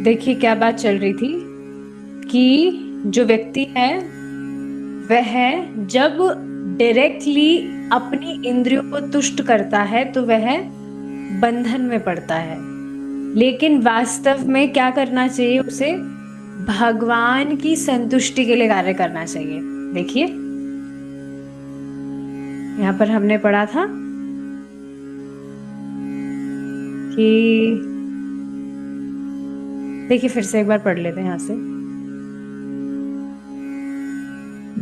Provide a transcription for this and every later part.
देखिए क्या बात चल रही थी कि जो व्यक्ति है वह जब डायरेक्टली अपनी इंद्रियों को तुष्ट करता है तो वह बंधन में पड़ता है। लेकिन वास्तव में क्या करना चाहिए, उसे भगवान की संतुष्टि के लिए कार्य करना चाहिए। देखिए यहाँ पर हमने पढ़ा था कि, देखिए फिर से एक बार पढ़ लेते हैं यहाँ से।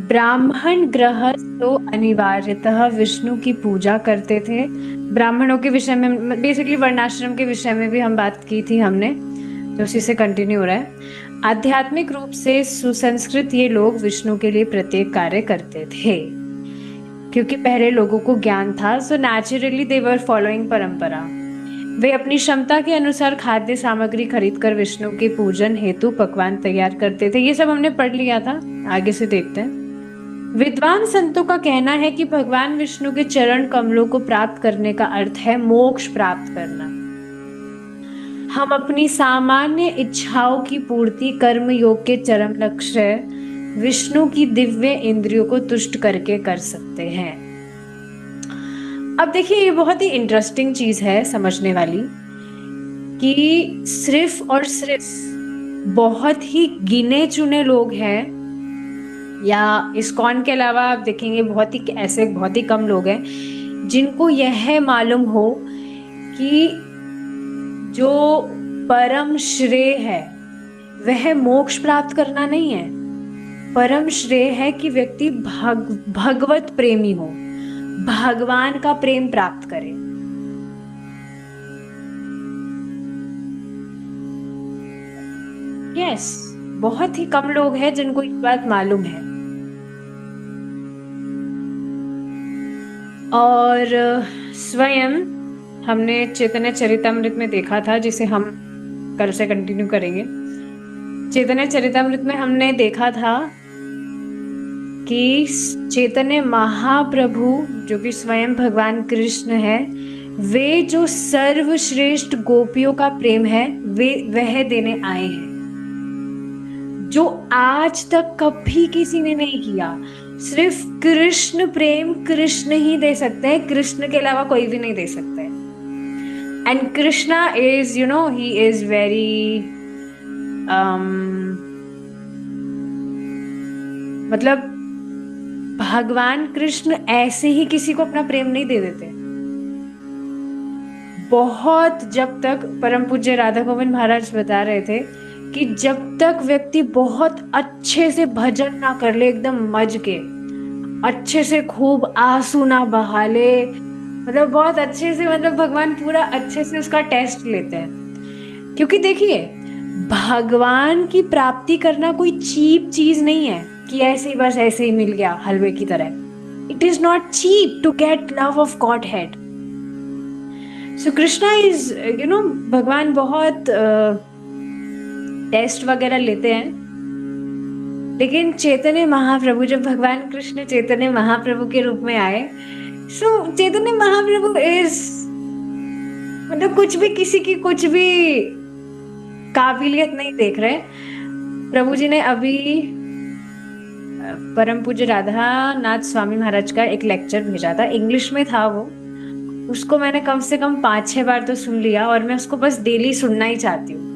ब्राह्मण गृहस्थो अनिवार्यतः विष्णु की पूजा करते थे। ब्राह्मणों के विषय में, बेसिकली वर्णाश्रम के विषय में भी हम बात की थी हमने, तो उसी से कंटिन्यू हो रहा है। आध्यात्मिक रूप से सुसंस्कृत ये लोग विष्णु के लिए प्रत्येक कार्य करते थे क्योंकि पहले लोगों को ज्ञान था, सो नेचुरली दे वर फॉलोइंग परंपरा। वे अपनी क्षमता के अनुसार खाद्य सामग्री खरीदकर विष्णु के पूजन हेतु पकवान तैयार करते थे। ये सब हमने पढ़ लिया था, आगे से देखते हैं। विद्वान संतों का कहना है कि भगवान विष्णु के चरण कमलों को प्राप्त करने का अर्थ है मोक्ष प्राप्त करना। हम अपनी सामान्य इच्छाओं की पूर्ति कर्म योग के चरम लक्ष्य विष्णु की दिव्य इंद्रियों को तुष्ट करके कर सकते हैं। अब देखिए ये बहुत ही इंटरेस्टिंग चीज है समझने वाली कि सिर्फ और सिर्फ बहुत ही गिने चुने लोग हैं, या इस्कॉन के अलावा आप देखेंगे बहुत ही कम लोग हैं जिनको यह मालूम हो कि जो परम श्रेय है वह मोक्ष प्राप्त करना नहीं है। परम श्रेय है कि व्यक्ति भगवत प्रेमी हो, भगवान का प्रेम प्राप्त करे। यस, बहुत ही कम लोग हैं जिनको ये बात मालूम है। और स्वयं हमने चैतन्य चरितमृत में देखा था, जिसे हम कल से कंटिन्यू करेंगे। चैतन्य चरितमृत में हमने देखा था कि चैतन्य महाप्रभु जो कि स्वयं भगवान कृष्ण है, वे जो सर्वश्रेष्ठ गोपियों का प्रेम है वह देने आए हैं, जो आज तक कभी किसी ने नहीं किया। सिर्फ कृष्ण प्रेम कृष्ण ही दे सकते हैं, कृष्ण के अलावा कोई भी नहीं दे सकते। And Krishna is he is very मतलब भगवान कृष्ण ऐसे ही किसी को अपना प्रेम नहीं दे देते। बहुत, जब तक परम पूज्य राधा गोविंद महाराज बता रहे थे कि जब तक व्यक्ति बहुत अच्छे से भजन ना कर ले, एकदम मज के अच्छे से खूब आंसू ना बहा ले, मतलब बहुत अच्छे से, मतलब भगवान पूरा अच्छे से उसका टेस्ट लेते हैं। क्योंकि देखिए भगवान की प्राप्ति करना कोई चीप चीज नहीं है कि ऐसे ही बस ऐसे ही मिल गया हलवे की तरह। It is not cheap to get love of Godhead. So Krishna is भगवान बहुत टेस्ट वगैरह लेते हैं। लेकिन चैतन्य महाप्रभु, जब भगवान कृष्ण चैतन्य महाप्रभु के रूप में आए, सो चैतन्य महाप्रभु इज मतलब कुछ भी, किसी की कुछ भी काबिलियत नहीं देख रहे। प्रभु जी ने अभी परम पूज्य राधा नाथ स्वामी महाराज का एक लेक्चर भेजा था, इंग्लिश में था वो। उसको मैंने कम से कम 5-6 बार तो सुन लिया, और मैं उसको बस डेली सुनना ही चाहती हूँ।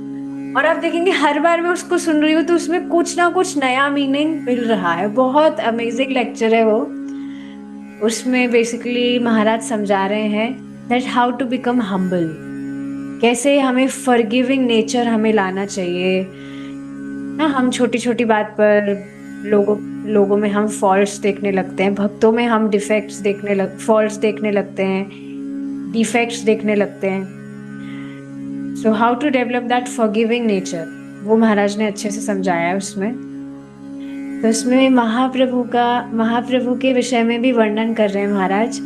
और आप देखेंगे हर बार मैं उसको सुन रही हूँ तो उसमें कुछ ना कुछ नया मीनिंग मिल रहा है। बहुत अमेजिंग लेक्चर है वो। उसमें बेसिकली महाराज समझा रहे हैं that how to become humble, कैसे हमें फॉरगिविंग नेचर हमें लाना चाहिए ना। हम छोटी छोटी बात पर लोगों में हम फॉल्ट्स देखने लगते हैं, भक्तों में हम फॉल्ट्स देखने लगते हैं, डिफेक्ट्स देखने लगते हैं। So how to develop that forgiving nature, वो महाराज ने अच्छे से समझाया है उसमें। तो उसमें महाप्रभु के विषय में भी वर्णन कर रहे हैं महाराज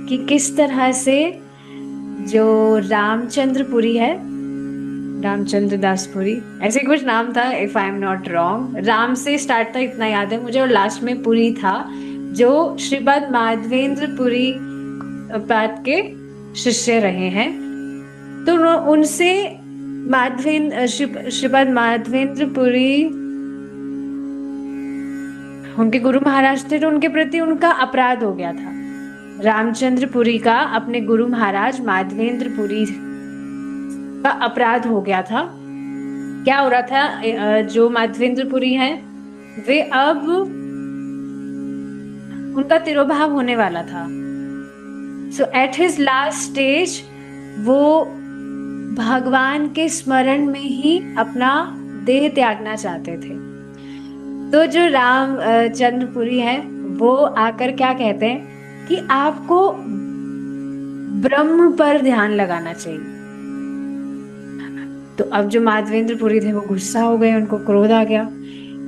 कि किस तरह से जो रामचंद्रपुरी है, रामचंद्र दासपुरी ऐसे कुछ नाम था, if I am not wrong, Ram से स्टार्ट था इतना याद है मुझे, और लास्ट में पुरी था, जो श्रीपाद माधवेंद्र पुरी पाद के शिष्य रहे हैं। तो उनसे श्रीपद माधवेंद्र पुरी उनके गुरु महाराज थे, तो उनके प्रति उनका अपराध हो गया था। रामचंद्र पुरी का अपने गुरु महाराज माधवेंद्र पुरी का अपराध हो गया था। क्या हो रहा था, जो माधवेंद्र पुरी हैं वे अब उनका तिरोभाव होने वाला था। सो एट हिज लास्ट स्टेज वो भगवान के स्मरण में ही अपना देह त्यागना चाहते थे। तो जो रामचंद्रपुरी है वो आकर क्या कहते हैं कि आपको ब्रह्म पर ध्यान लगाना चाहिए। तो अब जो माधवेंद्रपुरी थे वो गुस्सा हो गए, उनको क्रोध आ गया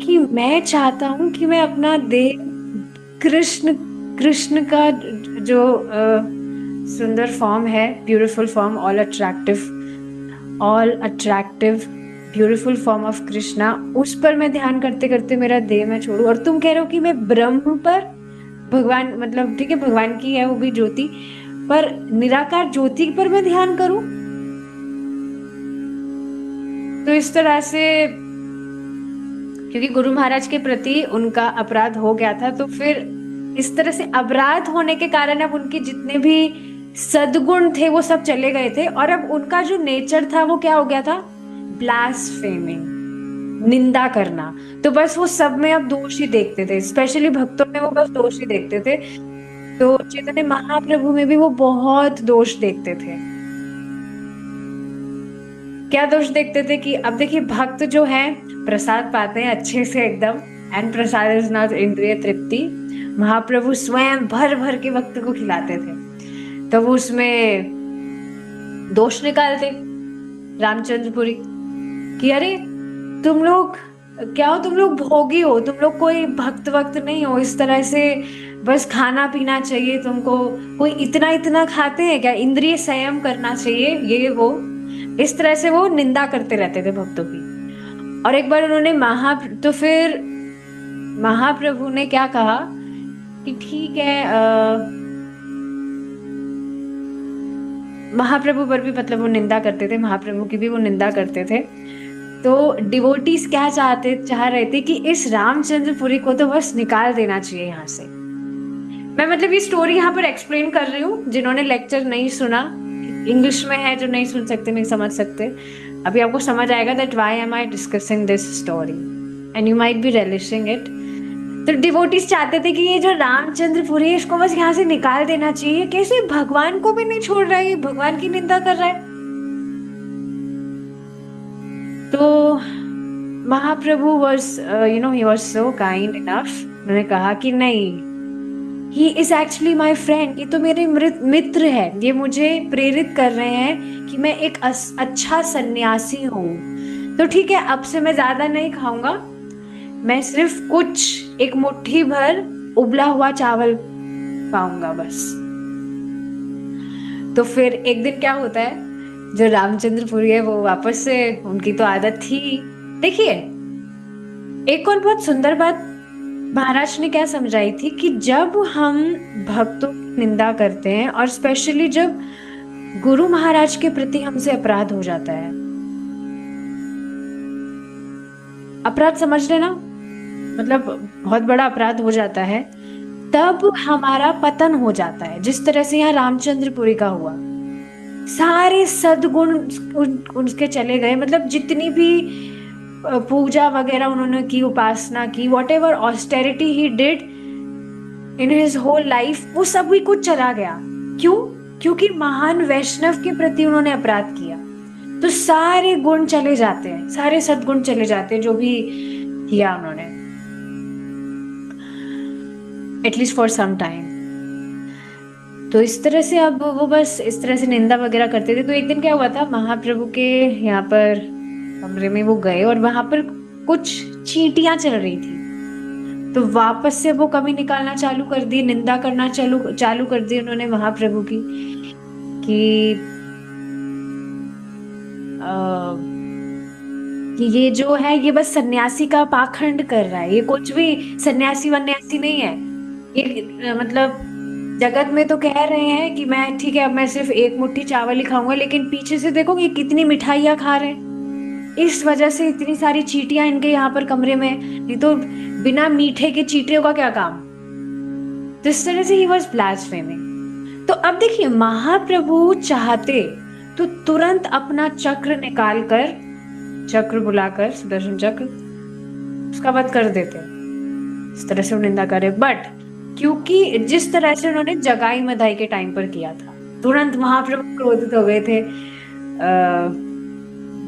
कि मैं चाहता हूं कि मैं अपना देह कृष्ण का जो सुंदर फॉर्म है, beautiful form, all attractive beautiful form of Krishna, उस पर मैं ध्यान करते करते मेरा देह मैं छोड़ू, और तुम कह रहे हो कि मैं ब्रह्म पर, भगवान मतलब ठीक है भगवान की है वो भी ज्योति, पर निराकार ज्योति पर मैं ध्यान करूं। तो इस तरह से क्योंकि गुरु महाराज के प्रति उनका अपराध हो गया था, तो फिर इस तरह से अपराध होने के कारण अब उनके जितने भी सद्गुण थे वो सब चले गए थे, और अब उनका जो नेचर था वो क्या हो गया था, ब्लास्फेमिंग, निंदा करना। तो बस वो सब में अब दोष ही देखते थे, स्पेशली भक्तों में वो बस दोष ही देखते थे। तो चैतन्य महाप्रभु में भी वो बहुत दोष देखते थे। क्या दोष देखते थे कि अब देखिए भक्त जो है प्रसाद पाते हैं अच्छे से एकदम, एंड प्रसाद इज नॉट इंद्रिय तृप्ति, महाप्रभु स्वयं भर भर के भक्त को खिलाते थे, तो वो उसमें दोष निकालते रामचंद्रपुरी कि अरे तुम लोग क्या हो, तुम लोग भोगी हो, तुम लोग कोई भक्त वक्त नहीं हो, इस तरह से बस खाना पीना चाहिए तुमको, कोई इतना इतना खाते हैं क्या, इंद्रिय संयम करना चाहिए, ये वो इस तरह से वो निंदा करते रहते थे भक्तों की। और एक बार उन्होंने तो फिर महाप्रभु ने क्या कहा कि ठीक है, महाप्रभु पर भी मतलब वो निंदा करते थे, महाप्रभु की भी वो निंदा करते थे। तो डिवोटीज क्या चाह रहे थे कि इस रामचंद्रपुरी को तो बस निकाल देना चाहिए यहाँ से। मैं मतलब ये स्टोरी यहाँ पर एक्सप्लेन कर रही हूँ, जिन्होंने लेक्चर नहीं सुना, इंग्लिश में है, जो नहीं सुन सकते नहीं समझ सकते, अभी आपको समझ आएगा that why am I discussing this story and you might be relishing it. तो डिवोटीज चाहते थे कि ये जो रामचंद्रपुरी है इसको बस यहाँ से निकाल देना चाहिए, कैसे भगवान को भी नहीं छोड़ रहा है, भगवान की निंदा कर रहा है। तो महाप्रभु he was so kind enough, उन्होंने कहा कि नहीं, He is actually my friend, ये तो मेरे मित्र है, ये मुझे प्रेरित कर रहे हैं कि मैं एक अच्छा सन्यासी हूँ, तो ठीक है अब से मैं ज्यादा नहीं खाऊंगा, मैं सिर्फ कुछ एक मुट्ठी भर उबला हुआ चावल खाऊंगा बस। तो फिर एक दिन क्या होता है, जो रामचंद्रपुरी है वो वापस से, उनकी तो आदत थी, देखिए एक और बहुत सुंदर बात महाराज ने क्या समझाई थी कि जब हम भक्तों की निंदा करते हैं और स्पेशली जब गुरु महाराज के प्रति हमसे अपराध हो जाता है, अपराध समझ लेना मतलब बहुत बड़ा अपराध हो जाता है, तब हमारा पतन हो जाता है, जिस तरह से यहाँ रामचंद्रपुरी का हुआ, सारे सद्गुण उनके चले गए, मतलब जितनी भी पूजा वगैरह उन्होंने की, उपासना की, whatever austerity he did in his whole life, वो सब भी कुछ चला गया। क्यों? क्योंकि महान वैष्णव के प्रति उन्होंने अपराध किया, तो सारे गुण चले जाते हैं, सारे सद्गुण चले जाते हैं जो भी किया उन्होंने, एटलीस्ट फॉर सम टाइम। तो इस तरह से अब वो बस इस तरह से निंदा वगैरह करते थे। तो एक दिन क्या हुआ था, महाप्रभु के यहाँ पर कमरे में वो गए और वहां पर कुछ चींटियां चल रही थी, तो वापस से वो कमी निकालना चालू कर दी, निंदा करना चालू कर दी उन्होंने महाप्रभु की कि ये जो है ये बस सन्यासी का पाखंड कर रहा है, ये कुछ भी सन्यासी वन्यासी नहीं है, ये मतलब जगत में तो कह रहे हैं कि मैं ठीक है अब मैं सिर्फ एक मुट्ठी चावल ही खाऊंगा, लेकिन पीछे से देखो ये कितनी मिठाइयां खा रहे हैं, इस वजह से इतनी सारी चींटियां इनके यहाँ पर कमरे में, नहीं तो बिना मीठे के चींटियों का क्या काम। तो इस तरह से ही वॉज ब्लास्फेमिंग। तो अब देखिए, महाप्रभु चाहते तो तुरंत अपना चक्र निकालकर, चक्र बुलाकर, सुदर्शन चक्र, उसका वध कर देते, इस तरह से वो निंदा करे। बट क्योंकि जिस तरह से उन्होंने जगाई मधाई के टाइम पर किया था, तुरंत महाप्रभु क्रोधित हो गए थे।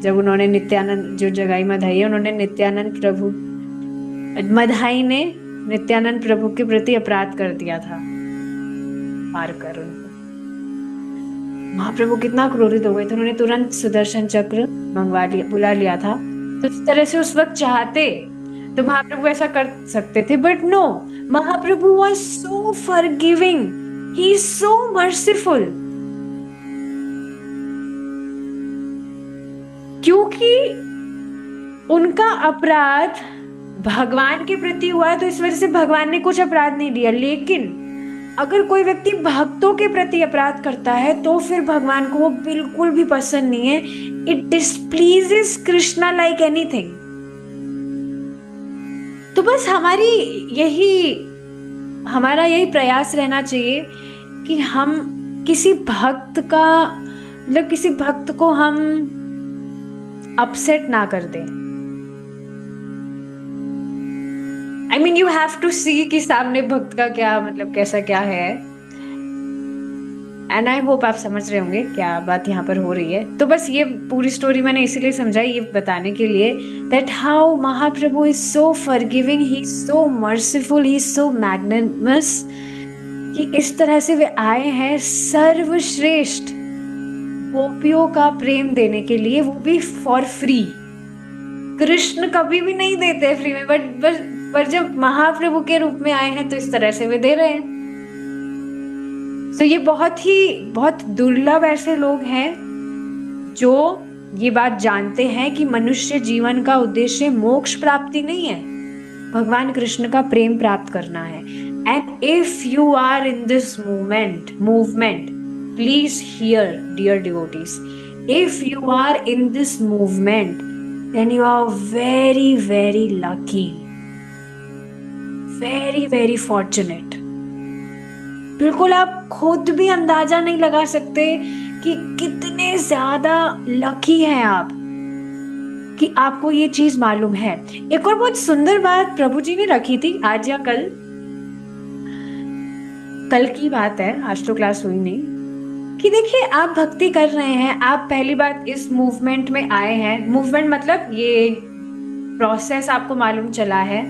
जब उन्होंने नित्यानंद, जो जगाई मधाई है, उन्होंने नित्यानंद प्रभु, मधाई ने नित्यानंद प्रभु के प्रति अपराध कर दिया था, मारकर उनको। महाप्रभु कितना क्रोधित हो गए थे, उन्होंने तुरंत सुदर्शन चक्र मंगवा लिया, बुला लिया था। तो इस तरह से उस वक्त चाहते तो महाप्रभु ऐसा कर सकते थे, but no, Mahaprabhu was so forgiving, he is so merciful, क्योंकि उनका अपराध भगवान के प्रति हुआ, तो इस वजह से भगवान ने कुछ अपराध नहीं दिया। लेकिन अगर कोई व्यक्ति भक्तों के प्रति अपराध करता है तो फिर भगवान को वो बिल्कुल भी पसंद नहीं है। It displeases Krishna like anything. तो बस हमारा यही प्रयास रहना चाहिए कि हम किसी भक्त को हम अपसेट ना कर दें। I mean, you have to see कि सामने भक्त का क्या मतलब, कैसा क्या है। एंड आई होप आप समझ रहे होंगे क्या बात यहाँ पर हो रही है। तो बस ये पूरी स्टोरी मैंने इसीलिए समझाई, ये बताने के लिए that how Mahaprabhu is so forgiving, he is so merciful, he is so magnanimous, कि इस तरह से वे आए हैं सर्वश्रेष्ठ गोपियों का प्रेम देने के लिए, वो भी फॉर फ्री। कृष्ण कभी भी नहीं देते फ्री में, पर जब महाप्रभु के रूप में आए हैं तो इस तरह से वे दे रहे हैं। तो ये बहुत दुर्लभ ऐसे लोग हैं जो ये बात जानते हैं कि मनुष्य जीवन का उद्देश्य मोक्ष प्राप्ति नहीं है, भगवान कृष्ण का प्रेम प्राप्त करना है। And if you are in this movement, please hear dear devotees, if you are in this movement then you are very very lucky, very very fortunate। बिल्कुल आप खुद भी अंदाजा नहीं लगा सकते कि कितने ज्यादा लकी हैं आप कि आपको ये चीज मालूम है। एक और बहुत सुंदर बात प्रभु जी ने रखी थी आज या कल की बात है, आज तो क्लास हुई नहीं, कि देखिए आप भक्ति कर रहे हैं, आप पहली बात इस मूवमेंट में आए हैं। मूवमेंट मतलब ये प्रोसेस आपको मालूम चला है,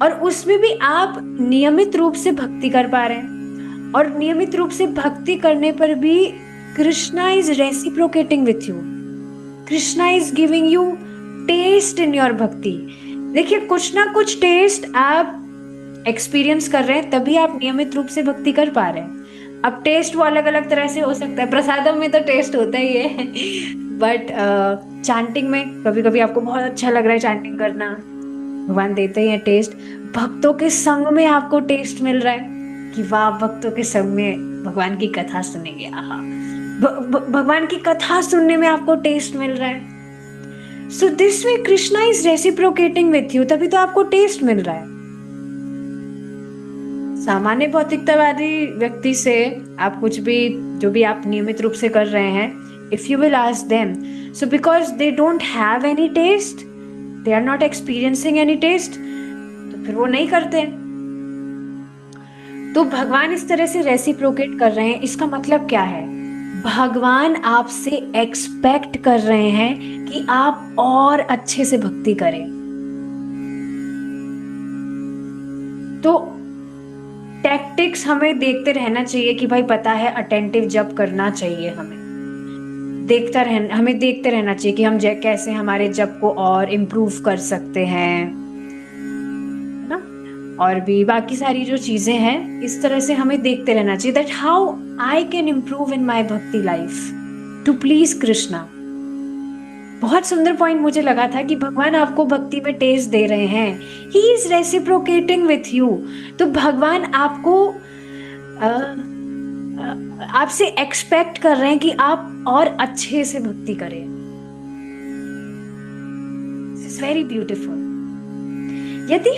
और उसमें भी आप नियमित रूप से भक्ति कर पा रहे हैं। और नियमित रूप से भक्ति करने पर भी Krishna is reciprocating with you, Krishna is giving you taste in your bhakti. देखिए कुछ ना कुछ टेस्ट आप एक्सपीरियंस कर रहे हैं, तभी आप नियमित रूप से भक्ति कर पा रहे हैं। अब टेस्ट वो अलग अलग तरह से हो सकता है, प्रसादम में तो टेस्ट होता ही है, बट चैंटिंग में कभी कभी आपको बहुत अच्छा लग रहा है चैंटिंग करना, भगवान देते ही है टेस्ट। भक्तों के संग में आपको टेस्ट मिल रहा है कि वाह, भक्तों के संग में भगवान की कथा सुनेंगे, आहा, भगवान की कथा सुनने में आपको टेस्ट मिल रहा है। So this way Krishna is reciprocating with you, तभी तो आपको टेस्ट मिल रहा है। सामान्य भौतिकतावादी व्यक्ति से आप कुछ भी, जो भी आप नियमित रूप से कर रहे हैं, if you will ask them, so because they don't have any taste, they are not experiencing any taste, तो फिर वो नहीं करते। तो भगवान इस तरह से रेसिप्रोकेट कर रहे हैं, इसका मतलब क्या है? भगवान आपसे एक्सपेक्ट कर रहे हैं कि आप और अच्छे से भक्ति करें। तो टैक्टिक्स हमें देखते रहना चाहिए कि भाई पता है अटेंटिव जप करना चाहिए, हमें देखते रहना चाहिए कि हम कैसे हमारे जप को और इम्प्रूव कर सकते हैं ना, और भी बाकी सारी जो चीजें हैं, इस तरह से हमें देखते रहना चाहिए that how I can improve in my bhakti life to please Krishna. बहुत सुंदर पॉइंट मुझे लगा था कि भगवान आपको भक्ति में टेस्ट दे रहे हैं, he is reciprocating with you. तो भगवान आपको आपसे एक्सपेक्ट कर रहे हैं कि आप और अच्छे से भक्ति करें। It's very beautiful. यदि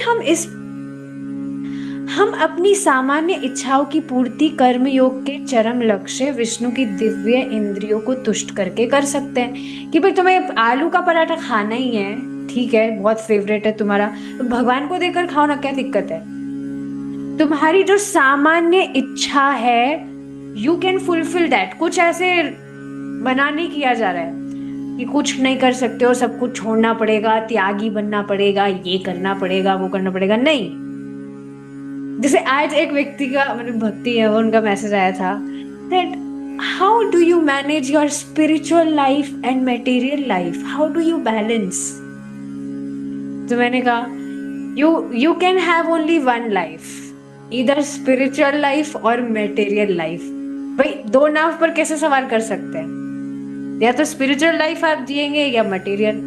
हम अपनी सामान्य इच्छाओं की पूर्ति कर्म योग के चरम लक्ष्य विष्णु की दिव्य इंद्रियों को तुष्ट करके कर सकते हैं। कि भाई तुम्हें आलू का पराठा खाना ही है, ठीक है, बहुत फेवरेट है तुम्हारा, तो भगवान को देकर खाओ ना, क्या दिक्कत है। तुम्हारी जो सामान्य इच्छा है यू कैन फुलफिल दैट। कुछ ऐसे मना नहीं किया जा रहा है कि कुछ नहीं कर सकते हो, सब कुछ छोड़ना पड़ेगा, त्यागी बनना पड़ेगा, ये करना पड़ेगा, वो करना पड़ेगा, नहीं। जैसे आज एक व्यक्ति का मतलब भक्ति है, वो उनका मैसेज आया था that how do you manage your spiritual life and material life, how do you balance. तो मैंने कहा you can have only one life, इधर स्पिरिचुअल लाइफ और मटेरियल लाइफ। भाई दो नाव पर कैसे सवार कर सकते हैं, या तो स्पिरिचुअल लाइफ आप जिएंगे या मटेरियल,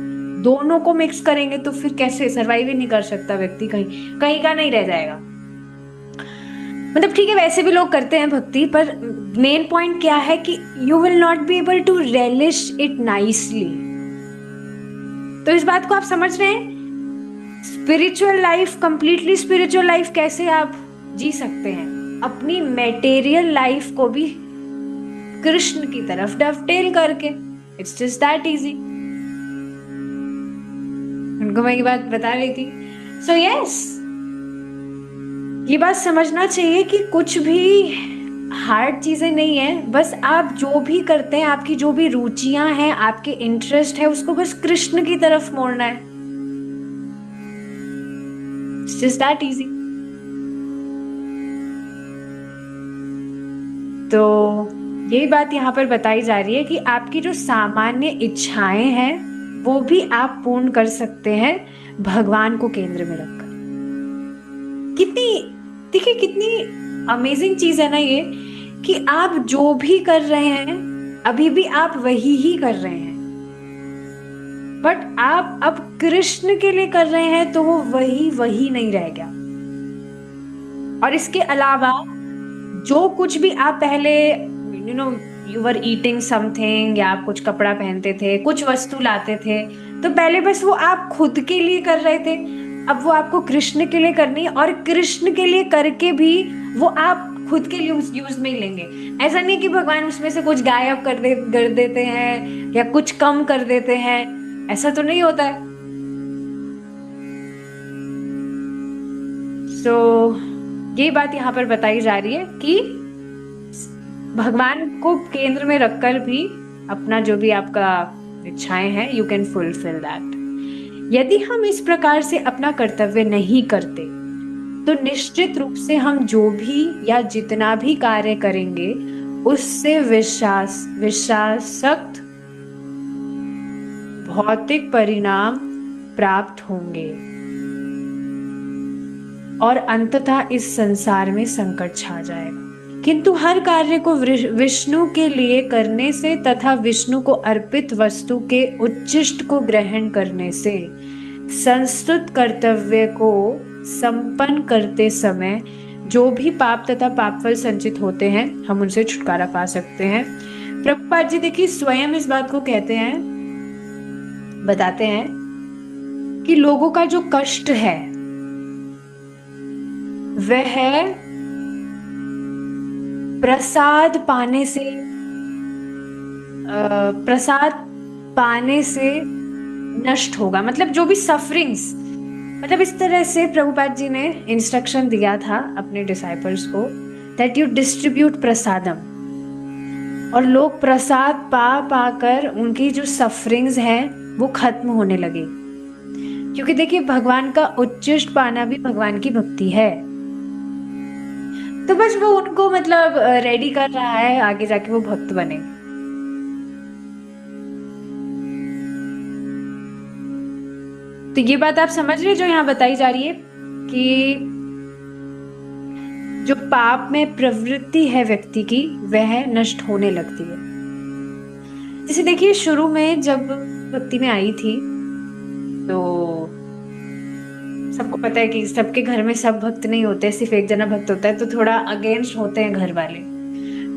दोनों को मिक्स करेंगे तो फिर कैसे सर्वाइव ही नहीं कर सकता व्यक्ति, कहीं कहीं का नहीं रह जाएगा। मतलब ठीक है वैसे भी लोग करते हैं भक्ति, पर मेन पॉइंट क्या है कि you will not be able to relish it nicely. तो इस बात को आप समझ रहे हैं, spiritual life, completely spiritual life कैसे आप जी सकते हैं, अपनी मटेरियल लाइफ को भी कृष्ण की तरफ डवटेल करके। It's just that easy. उनको मैं ये बात बता रही थी। सो यस, ये बात समझना चाहिए कि कुछ भी हार्ड चीजें नहीं है, बस आप जो भी करते हैं, आपकी जो भी रुचियां हैं, आपके इंटरेस्ट है, उसको बस कृष्ण की तरफ मोड़ना है। It's just that easy. तो यही बात यहाँ पर बताई जा रही है कि आपकी जो सामान्य इच्छाएं हैं वो भी आप पूर्ण कर सकते हैं भगवान को केंद्र में रखकर। देखिए कितनी अमेजिंग चीज है ना ये, कि आप जो भी कर रहे हैं अभी भी आप वही ही कर रहे हैं, बट आप अब कृष्ण के लिए कर रहे हैं तो वो वही नहीं रह गया। और इसके अलावा जो कुछ भी आप पहले यू वर ईटिंग समथिंग, या आप कुछ कपड़ा पहनते थे, कुछ वस्तु लाते थे, तो पहले बस वो आप खुद के लिए कर रहे थे, अब वो आपको कृष्ण के लिए करनी है। और कृष्ण के लिए करके भी वो आप खुद के लिए यूज में ही लेंगे। ऐसा नहीं कि भगवान उसमें से कुछ गायब कर देते हैं या कुछ कम कर देते हैं, ऐसा तो नहीं होता है। सो ये बात यहाँ पर बताई जा रही है कि भगवान को केंद्र में रखकर भी अपना जो भी आपका इच्छाएं हैं यू कैन फुलफिल दैट। यदि हम इस प्रकार से अपना कर्तव्य नहीं करते तो निश्चित रूप से हम जो भी या जितना भी कार्य करेंगे उससे विषासक्त भौतिक परिणाम प्राप्त होंगे और अंततः इस संसार में संकट छा जाएगा। किंतु हर कार्य को विष्णु के लिए करने से तथा विष्णु को अर्पित वस्तु के उच्चिष्ट को ग्रहण करने से संस्तुत कर्तव्य को संपन्न करते समय जो भी पाप तथा पापफल संचित होते हैं हम उनसे छुटकारा पा सकते हैं। प्रभुपाद जी देखिए स्वयं इस बात को कहते हैं, बताते हैं कि लोगों का जो कष्ट है वह प्रसाद पाने से नष्ट होगा। मतलब जो भी सफरिंग्स, मतलब इस तरह से प्रभुपाद जी ने इंस्ट्रक्शन दिया था अपने डिसाइपल्स को दैट यू डिस्ट्रीब्यूट प्रसादम, और लोग प्रसाद पाकर उनकी जो सफरिंग्स हैं वो खत्म होने लगे। क्योंकि देखिए भगवान का उच्चिष्ट पाना भी भगवान की भक्ति है, तो बस वो उनको मतलब रेडी कर रहा है आगे जाके वो भक्त बने। तो ये बात आप समझ रहे जो यहाँ बताई जा रही है कि जो पाप में प्रवृत्ति है व्यक्ति की वह नष्ट होने लगती है। जैसे देखिए शुरू में जब भक्ति में आई थी तो सबको पता है कि सबके घर में सब भक्त नहीं होते, सिर्फ एक जना भक्त होता है, तो थोड़ा अगेंस्ट होते हैं घर वाले।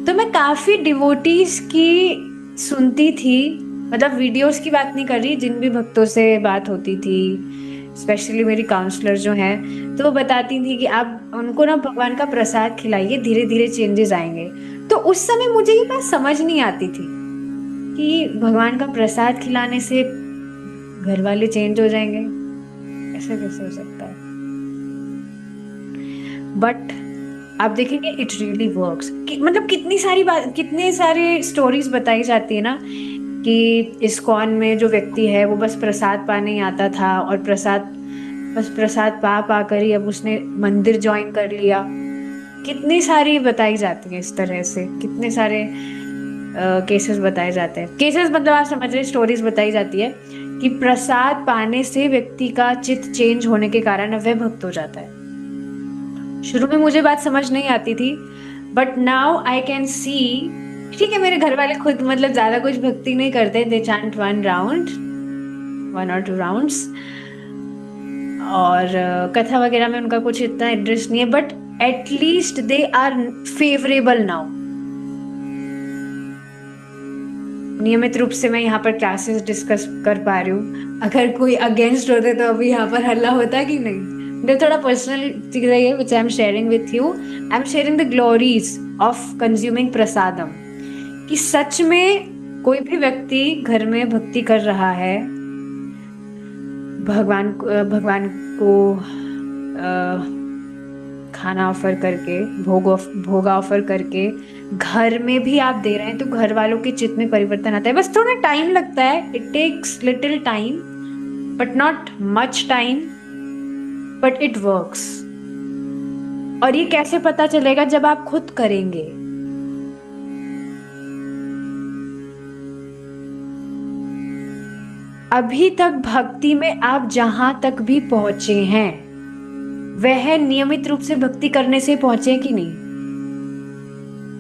तो मैं काफी डिवोटीज की सुनती थी मतलब वीडियोस की बात नहीं कर रही, जिन भी भक्तों से बात होती थी, स्पेशली मेरी काउंसलर जो हैं, तो वो बताती थी कि आप उनको ना भगवान का प्रसाद खिलाइए, धीरे-धीरे चेंजेस आएँगे। तो उस समय मुझे ये बात समझ नहीं आती थी कि भगवान का प्रसाद खिलाने से घर वाले चेंज हो जाएँगे, ऐसा कैसे हो सकता है? बट आप देखेंगे इट रियली वर्क्स कि मतलब कितने सारे स्टोरीज बताई जाती है ना कि इस्कॉन में जो व्यक्ति है वो बस प्रसाद पाने ही आता था और प्रसाद पा पाकर ही अब उसने मंदिर ज्वाइन कर लिया। कितनी सारी बताई जाती है इस तरह से, कितने सारे केसेस बताए जाते हैं। केसेस मतलब आप समझ रहे, स्टोरीज बताई जाती है कि प्रसाद पाने से व्यक्ति का चित्त चेंज होने के कारण वह भक्त हो जाता है। शुरू में मुझे बात समझ नहीं आती थी, but now I can see. ठीक है, मेरे घर वाले खुद मतलब ज्यादा कुछ भक्ति नहीं करते, दे चांट 1 or 2 राउंड्स, और कथा वगैरह में उनका कुछ इतना इंटरेस्ट नहीं है, but at least they are favourable now. नियमित रूप से मैं यहाँ पर क्लासेस डिस्कस कर पा रही हूँ। अगर कोई अगेंस्ट होते तो अभी यहाँ पर हल्ला होता कि नहीं। मेरे थोड़ा पर्सनल चीज है ये which I am sharing with you. I am sharing the glories of consuming prasadam, कि सच में कोई भी व्यक्ति घर में भक्ति कर रहा है, भगवान को खाना ऑफर करके, भोगा ऑफर करके घर में भी आप दे रहे हैं, तो घर वालों के चित्त में परिवर्तन आता है। बस थोड़ा टाइम लगता है, it takes little time, but not much time, but it works. और ये कैसे पता चलेगा? जब आप खुद करेंगे। अभी तक भक्ति में आप जहां तक भी पहुंचे हैं, वह नियमित रूप से भक्ति करने से पहुंचे कि नहीं?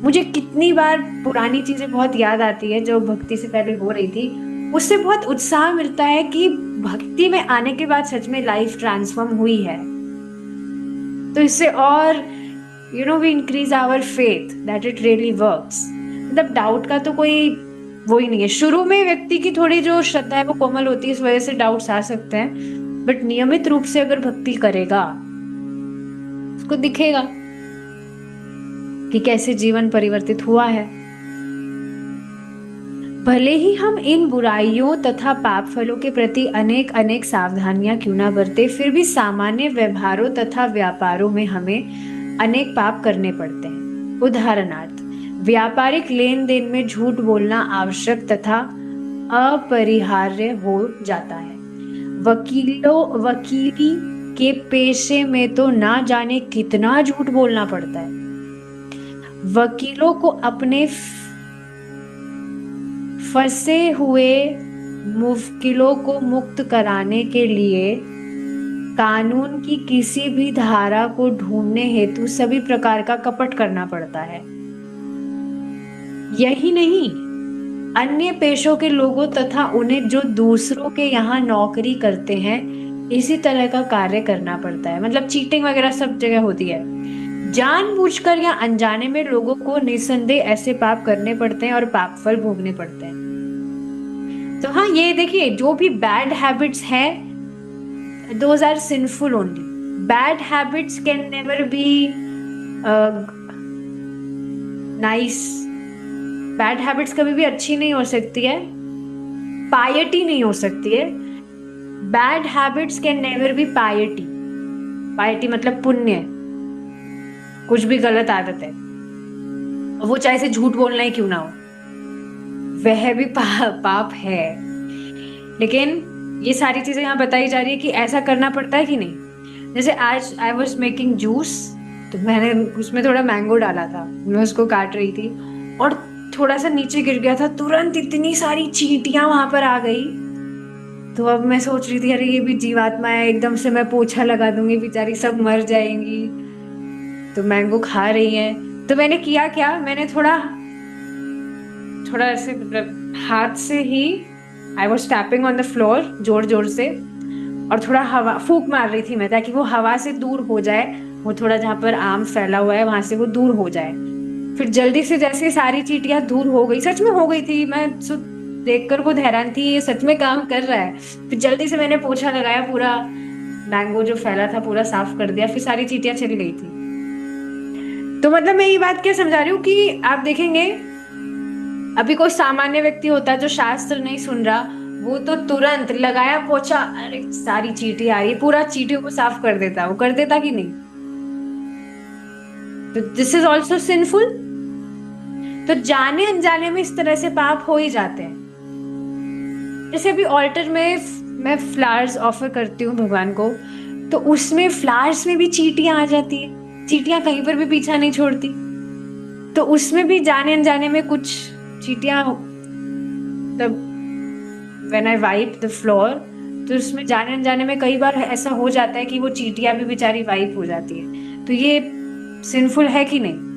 मुझे कितनी बार पुरानी चीजें बहुत याद आती है जो भक्ति से पहले हो रही थी, उससे बहुत उत्साह मिलता है कि भक्ति में आने के बाद सच में लाइफ ट्रांसफॉर्म हुई है। तो इससे और we increase our faith that it really works. मतलब डाउट का तो कोई वो ही नहीं है। शुरू में व्यक्ति की थोड़ी जो श्रद्धा है वो कोमल होती है, इस वजह से डाउट्स आ सकते हैं, बट नियमित रूप से अगर भक्ति करेगा, उसको दिखेगा कि कैसे जीवन परिवर्तित हुआ है। भले ही हम इन बुराइयों तथा पाप फलों के प्रति अनेक अनेक सावधानियां क्यों ना बरते, फिर भी सामान्य व्यवहारों तथा व्यापारों में हमें अनेक पाप करने पड़ते हैं। उदाहरणार्थ, व्यापारिक लेन देन में झूठ बोलना आवश्यक तथा अपरिहार्य हो जाता है। वकीली के पेशे में तो ना जाने कितना झूठ बोलना पड़ता है। वकीलों को अपने फंसे हुए मुवक्किलों को मुक्त कराने के लिए कानून की किसी भी धारा को ढूंढने हेतु सभी प्रकार का कपट करना पड़ता है। यही नहीं, अन्य पेशों के लोगों तथा उन्हें जो दूसरों के यहाँ नौकरी करते हैं, इसी तरह का कार्य करना पड़ता है। मतलब चीटिंग वगैरह सब जगह होती है। जानबूझकर या अनजाने में लोगों को निसंदेह ऐसे पाप करने पड़ते हैं और पाप फल भोगने पड़ते हैं। तो हाँ, ये देखिए, जो भी बैड हैबिट्स हैं, those are sinful only. Bad habits can never be nice. Bad habits कभी भी अच्छी नहीं हो सकती है, पायटी नहीं हो सकती है। Bad habits can never B piety. Piety मतलब पुण्य, कुछ भी गलत आदत है, वो चाहे से झूठ बोलना ही क्यों ना हो, वह भी पाप है। लेकिन ये सारी चीजें यहाँ बताई जा रही है कि ऐसा करना पड़ता है कि नहीं। जैसे आज आई वॉज मेकिंग जूस, तो मैंने उसमें थोड़ा मैंगो डाला था, मैं उसको काट रही थी और थोड़ा सा नीचे गिर गया था, तुरंत इतनी सारी चींटियां वहां पर आ गई। तो अब मैं सोच रही थी, अरे ये भी जीवात्मा है, एकदम से मैं पोछा लगा दूंगी, बेचारी सब मर जाएंगी। तो मैंगो खा रही है, तो मैंने किया क्या, मैंने थोड़ा ऐसे मतलब हाथ से ही I was tapping on the floor जोर जोर से, और थोड़ा हवा फूंक मार रही थी मैं, ताकि वो हवा से दूर हो जाए, वो थोड़ा जहाँ पर आम फैला हुआ है वहां से वो दूर हो जाए। फिर जल्दी से जैसे सारी चींटियां दूर हो गई, सच में हो गई थी, मैं देखकर खुद हैरान थी ये सच में काम कर रहा है। फिर जल्दी से मैंने पोछा लगाया, पूरा मैंगो जो फैला था पूरा साफ कर दिया, फिर सारी चींटियां चली गई थी। तो मतलब मैं ये बात क्या समझा रही हूँ कि आप देखेंगे अभी कोई सामान्य व्यक्ति होता है जो शास्त्र नहीं सुन रहा, वो तो तुरंत लगाया पोछा, अरे सारी चींटी आ रही, पूरा चींटियों को साफ कर देता, वो कर देता कि नहीं? तो दिस इज ऑल्सो सिंफुल। तो जाने अनजाने में इस तरह से पाप हो ही जाते हैं। जैसे अभी ऑल्टर में मैं फ्लावर्स ऑफर करती हूँ भगवान को, तो उसमें फ्लावर्स में भी चींटियां आ जाती है, चींटियां कहीं पर भी पीछा नहीं छोड़ती। तो उसमें भी जाने अनजाने में कुछ चींटियां, तब when I wipe the floor, तो उसमें जाने अनजाने में कई बार ऐसा हो जाता है कि वो चींटियां भी बेचारी वाइप हो जाती है। तो ये सिंफुल है कि नहीं?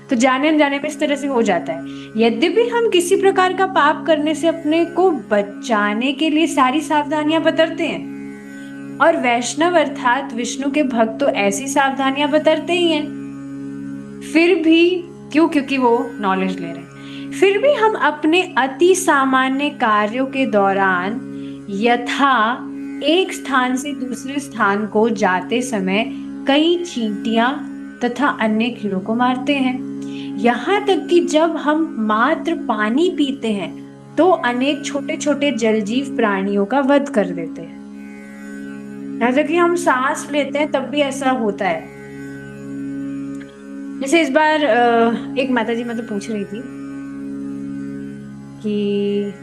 तो जाने अनजाने में इस तरह से हो जाता है। यद्यपि हम किसी प्रकार का पाप करने से अपने को बचाने के लिए सारी सावधानियां बरतते हैं, और वैष्णव अर्थात विष्णु के भक्त तो ऐसी सावधानियां बरतते ही हैं, फिर भी क्यों? क्योंकि वो नॉलेज ले रहे हैं। फिर भी हम अपने अति सामान्य कार्यों के दौरान यथा एक स्थान से दूसरे स्थान को जाते समय कई चींटियां तथा अन्य कीड़ों को मारते हैं। यहाँ तक कि जब हम मात्र पानी पीते हैं तो अनेक छोटे छोटे जलजीव प्राणियों का वध कर देते हैं। यहाँ तक कि हम सांस लेते हैं तब भी ऐसा होता है। जैसे इस बार एक माताजी मतलब पूछ रही थी कि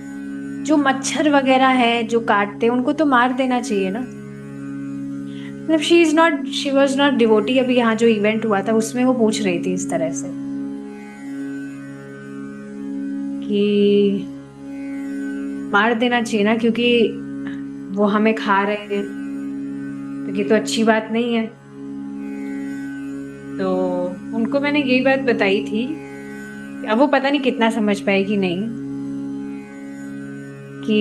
जो मच्छर वगैरह है जो काटते हैं उनको तो मार देना चाहिए ना। मतलब शी वॉज नॉट डिवोटी। अभी यहाँ जो इवेंट हुआ था उसमें वो पूछ रही थी इस तरह से कि मार देना चाहिए ना, क्योंकि वो हमें खा रहे हैं, तो ये तो अच्छी बात नहीं है। तो उनको मैंने यही बात बताई थी, अब वो पता नहीं कितना समझ पाएगी नहीं, कि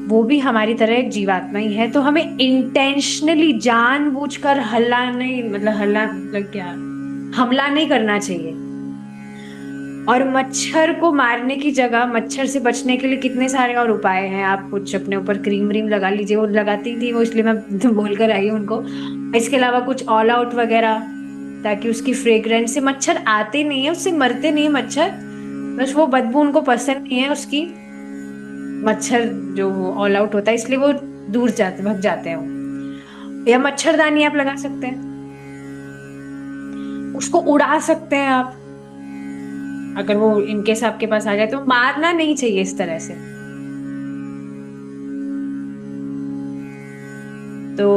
वो भी हमारी तरह एक जीवात्मा ही है। तो हमें इंटेंशनली जानबूझकर हमला नहीं करना चाहिए। और मच्छर को मारने की जगह मच्छर से बचने के लिए कितने सारे और उपाय हैं। आप कुछ अपने ऊपर क्रीम व्रीम लगा लीजिए, वो लगाती थी वो, इसलिए मैं बोल कर आई हूँ उनको। इसके अलावा कुछ ऑल आउट वगैरह, ताकि उसकी फ्रेग्रेंस से मच्छर आते नहीं है, उससे मरते नहीं है मच्छर, बस वो बदबू उनको पसंद नहीं है उसकी, मच्छर जो ऑल आउट होता है, इसलिए वो दूर जाते भाग जाते हैं वो। या मच्छरदानी आप लगा सकते हैं, उसको उड़ा सकते हैं आप, अगर वो इनकेस आपके पास आ जाए। तो मारना नहीं चाहिए इस तरह से। तो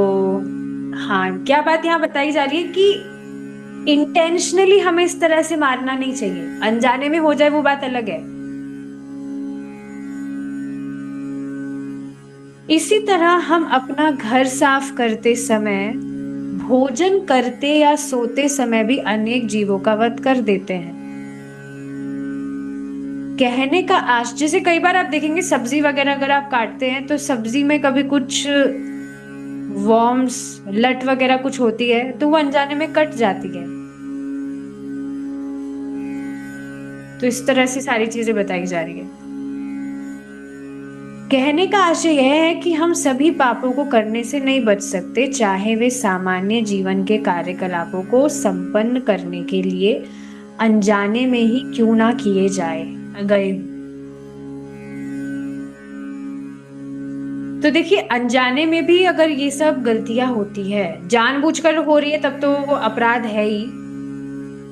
हाँ, क्या बात यहाँ बताई जा रही है कि इंटेंशनली हमें इस तरह से मारना नहीं चाहिए, अनजाने में हो जाए वो बात अलग है। इसी तरह हम अपना घर साफ करते समय, भोजन करते या सोते समय भी अनेक जीवों का वध कर देते हैं। कहने का जैसे कई बार आप देखेंगे सब्जी वगैरह अगर आप काटते हैं तो सब्जी में कभी कुछ वर्म्स, लट वगैरह कुछ होती है, तो वो अनजाने में कट जाती है। तो इस तरह से सारी चीजें बताई जा रही है। कहने का आशय यह है कि हम सभी पापों को करने से नहीं बच सकते, चाहे वे सामान्य जीवन के कार्यकलापों को संपन्न करने के लिए अनजाने में ही क्यों ना किए गए। तो देखिए, अनजाने में भी अगर ये सब गलतियां होती है, जानबूझकर हो रही है तब तो वो अपराध है ही,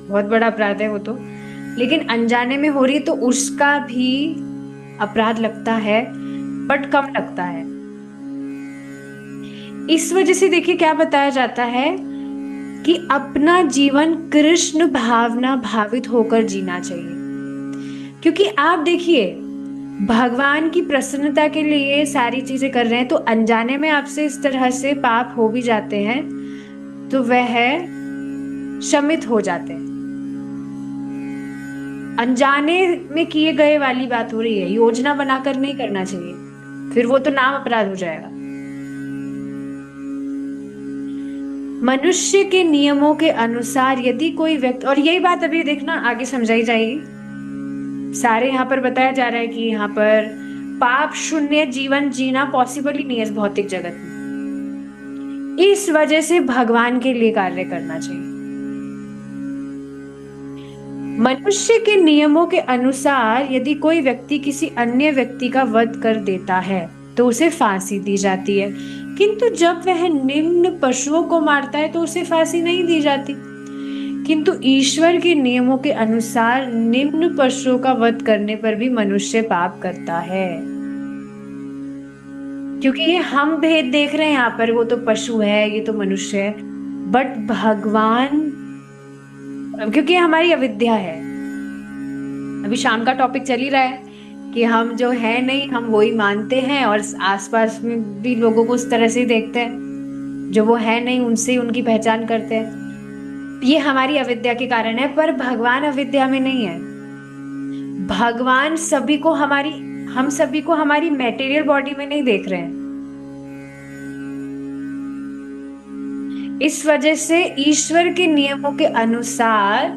बहुत बड़ा अपराध है वो तो। लेकिन अनजाने में हो रही है तो उसका भी अपराध लगता है, बट कम लगता है। इस वजह से देखिए क्या बताया जाता है कि अपना जीवन कृष्ण भावना भावित होकर जीना चाहिए। क्योंकि आप देखिए, भगवान की प्रसन्नता के लिए सारी चीजें कर रहे हैं, तो अनजाने में आपसे इस तरह से पाप हो भी जाते हैं तो वह शमित हो जाते हैं। अनजाने में किए गए वाली बात हो रही है, योजना बनाकर नहीं करना चाहिए, फिर वो तो नाम अपराध हो जाएगा। मनुष्य के नियमों के अनुसार यदि कोई व्यक्ति, और यही बात अभी देखना आगे समझाई जाएगी, सारे यहाँ पर बताया जा रहा है कि यहाँ पर पाप शून्य जीवन जीना पॉसिबल ही नहीं है इस भौतिक जगत में। इस वजह से भगवान के लिए कार्य करना चाहिए। मनुष्य के नियमों के अनुसार यदि कोई व्यक्ति किसी अन्य व्यक्ति का वध कर देता है तो उसे फांसी दी जाती है, किंतु जब वह निम्न पशुओं को मारता है तो उसे फांसी नहीं दी जाती। किंतु ईश्वर के नियमों के अनुसार निम्न पशुओं का वध करने पर भी मनुष्य पाप करता है। क्योंकि ये हम भेद देख रहे हैं यहाँ पर, वो तो पशु है, ये तो मनुष्य है, बट भगवान, क्योंकि हमारी अविद्या है। अभी शाम का टॉपिक चल ही रहा है कि हम जो है नहीं, हम वही मानते हैं और आसपास में भी लोगों को उस तरह से ही देखते हैं, जो वो है नहीं उनसे ही उनकी पहचान करते हैं। ये हमारी अविद्या के कारण है, पर भगवान अविद्या में नहीं है। भगवान हम सभी को हमारी मटेरियल बॉडी में नहीं देख रहे हैं। इस वजह से ईश्वर के नियमों के अनुसार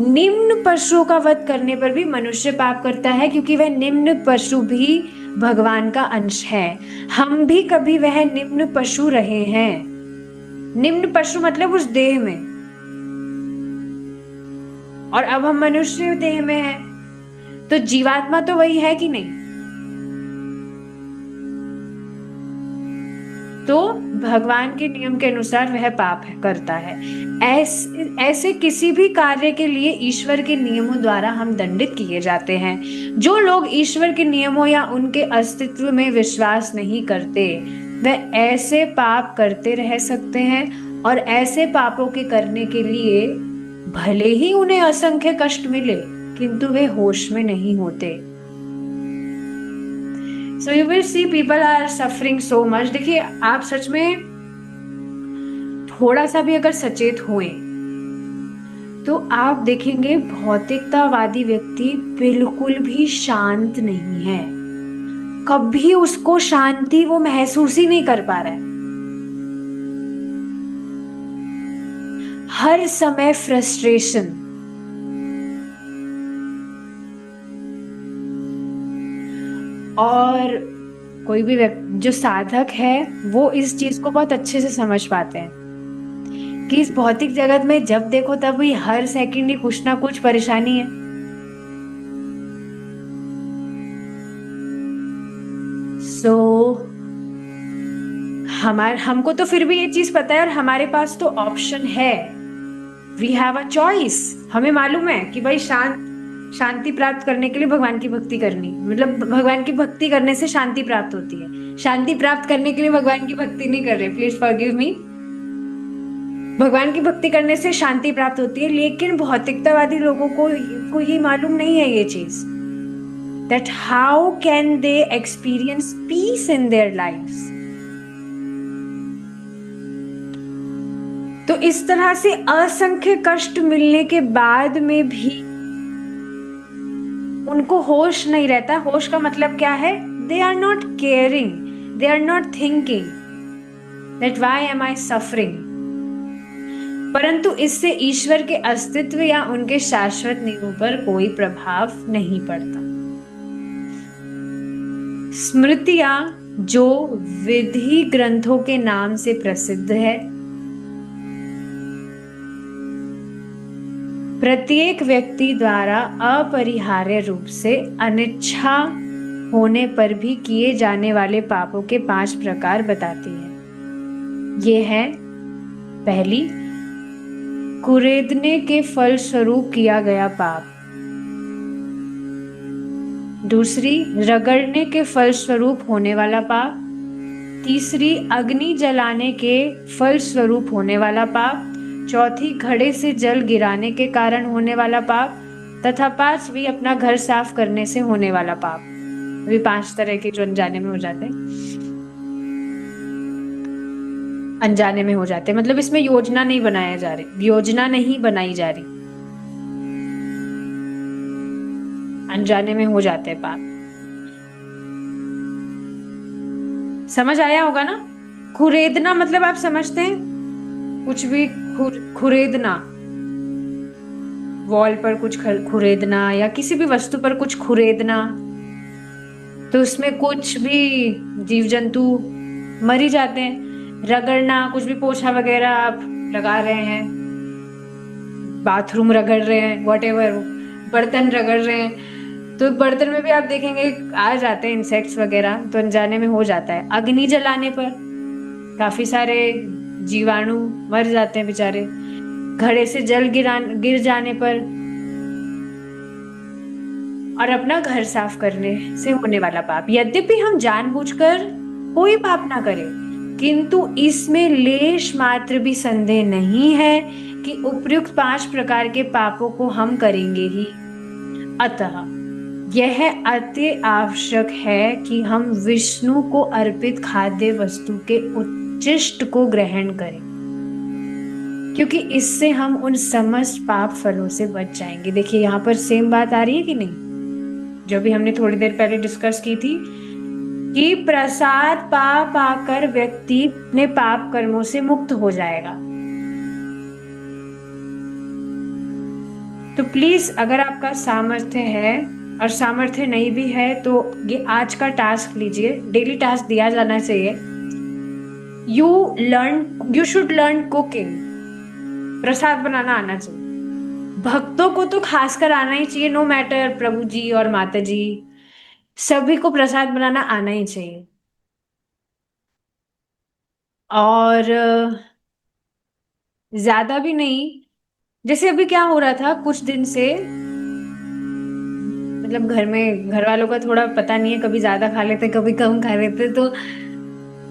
निम्न पशुओं का वध करने पर भी मनुष्य पाप करता है, क्योंकि वह निम्न पशु भी भगवान का अंश है। हम भी कभी वह निम्न पशु रहे हैं। निम्न पशु मतलब उस देह में, और अब हम मनुष्य देह में हैं, तो जीवात्मा तो वही है कि नहीं। तो भगवान के नियम के अनुसार वह पाप करता है। ऐसे किसी भी कार्य के लिए ईश्वर के नियमों द्वारा हम दंडित किए जाते हैं। जो लोग ईश्वर के नियमों या उनके अस्तित्व में विश्वास नहीं करते, वह ऐसे पाप करते रह सकते हैं, और ऐसे पापों के करने के लिए भले ही उन्हें असंख्य कष्ट मिले, किंतु वे होश में नहीं होते। So you will see people are suffering so much। देखिए, आप सच में थोड़ा सा भी अगर सचेत हुए तो आप देखेंगे भौतिकतावादी व्यक्ति बिल्कुल भी शांत नहीं है। कभी उसको शांति वो महसूस ही नहीं कर पा रहा है। हर समय फ्रस्ट्रेशन। और कोई भी व्यक्ति जो साधक है वो इस चीज को बहुत अच्छे से समझ पाते हैं कि इस भौतिक जगत में जब देखो तब भी हर सेकंड ही कुछ ना कुछ परेशानी है। हमको तो फिर भी ये चीज पता है, और हमारे पास तो ऑप्शन है। We have a choice. हमें मालूम है कि भाई शांति प्राप्त करने के लिए भगवान की भक्ति करनी, मतलब भगवान की भक्ति करने से शांति प्राप्त होती है। शांति प्राप्त करने के लिए भगवान की भक्ति नहीं कर रहे, प्लीज फॉरगिव मी। भगवान की भक्ति करने से शांति प्राप्त होती है, लेकिन भौतिकतावादी लोगों को ये मालूम नहीं है ये चीज, that how can they experience peace in their lives। तो इस तरह से असंख्य कष्ट मिलने के बाद में भी उनको होश नहीं रहता। होश का मतलब क्या है? They are not caring, they are not thinking that why am I suffering। परंतु इससे ईश्वर के अस्तित्व या उनके शाश्वत नियमों पर कोई प्रभाव नहीं पड़ता। स्मृतियां जो विधि ग्रंथों के नाम से प्रसिद्ध है, प्रत्येक व्यक्ति द्वारा अपरिहार्य रूप से अनिच्छा होने पर भी किए जाने वाले पापों के 5 प्रकार बताती है। ये है, पहली, कुरेदने के फल स्वरूप किया गया पाप। दूसरी, रगड़ने के फल स्वरूप होने वाला पाप। तीसरी, अग्नि जलाने के फल स्वरूप होने वाला पाप। चौथी, घड़े से जल गिराने के कारण होने वाला पाप। तथा 5वीं, अपना घर साफ करने से होने वाला पाप। अभी 5 तरह के जो अनजाने में हो जाते हैं, अनजाने में हो जाते हैं, मतलब इसमें योजना नहीं बनाया जा रही, योजना नहीं बनाई जा रही, अनजाने में हो जाते हैं पाप। समझ आया होगा ना? खुरेदना मतलब आप समझते हैं, कुछ भी खुरेदना, वॉल पर कुछ खुरेदना या किसी भी वस्तु पर कुछ खुरेदना, तो उसमें कुछ भी जीव जंतु मर ही जाते हैं। रगड़ना, कुछ भी पोछा वगैरह आप लगा रहे हैं, बाथरूम रगड़ रहे हैं, वॉटेवर, बर्तन रगड़ रहे हैं, तो बर्तन में भी आप देखेंगे आ जाते हैं इंसेक्ट्स वगैरह, तो अनजाने में हो जाता है। अग्नि जलाने पर काफी सारे जीवाणु मर जाते हैं बेचारे। घड़े से जल गिर जाने पर, और अपना घर साफ करने से होने वाला पाप। यद्यपि हम जानबूझकर कोई पाप ना करें, किंतु इसमें लेश मात्र भी संदेह नहीं है कि उपयुक्त 5 प्रकार के पापों को हम करेंगे ही। अतः यह अति आवश्यक है कि हम विष्णु को अर्पित खाद्य वस्तु के उच्चिष्ट को ग्रहण करें, क्योंकि इससे हम उन समस्त पाप फलों से बच जाएंगे। देखिए यहाँ पर सेम बात आ रही है कि नहीं, जो भी हमने थोड़ी देर पहले डिस्कस की थी, कि प्रसाद पा पाकर व्यक्ति अपने पाप कर्मों से मुक्त हो जाएगा। तो प्लीज अगर आपका सामर्थ्य है, और सामर्थ्य नहीं भी है, तो ये आज का टास्क लीजिए, डेली टास्क दिया जाना चाहिए। You should learn cooking. प्रसाद बनाना आना चाहिए। भक्तों को तो खासकर आना ही चाहिए, नो मैटर प्रभु जी और माता जी, सभी को प्रसाद बनाना आना ही चाहिए। और ज्यादा भी नहीं, जैसे अभी क्या हो रहा था कुछ दिन से, मतलब घर में घर वालों का थोड़ा पता नहीं है, कभी ज्यादा खा लेते कभी कम खा लेते, तो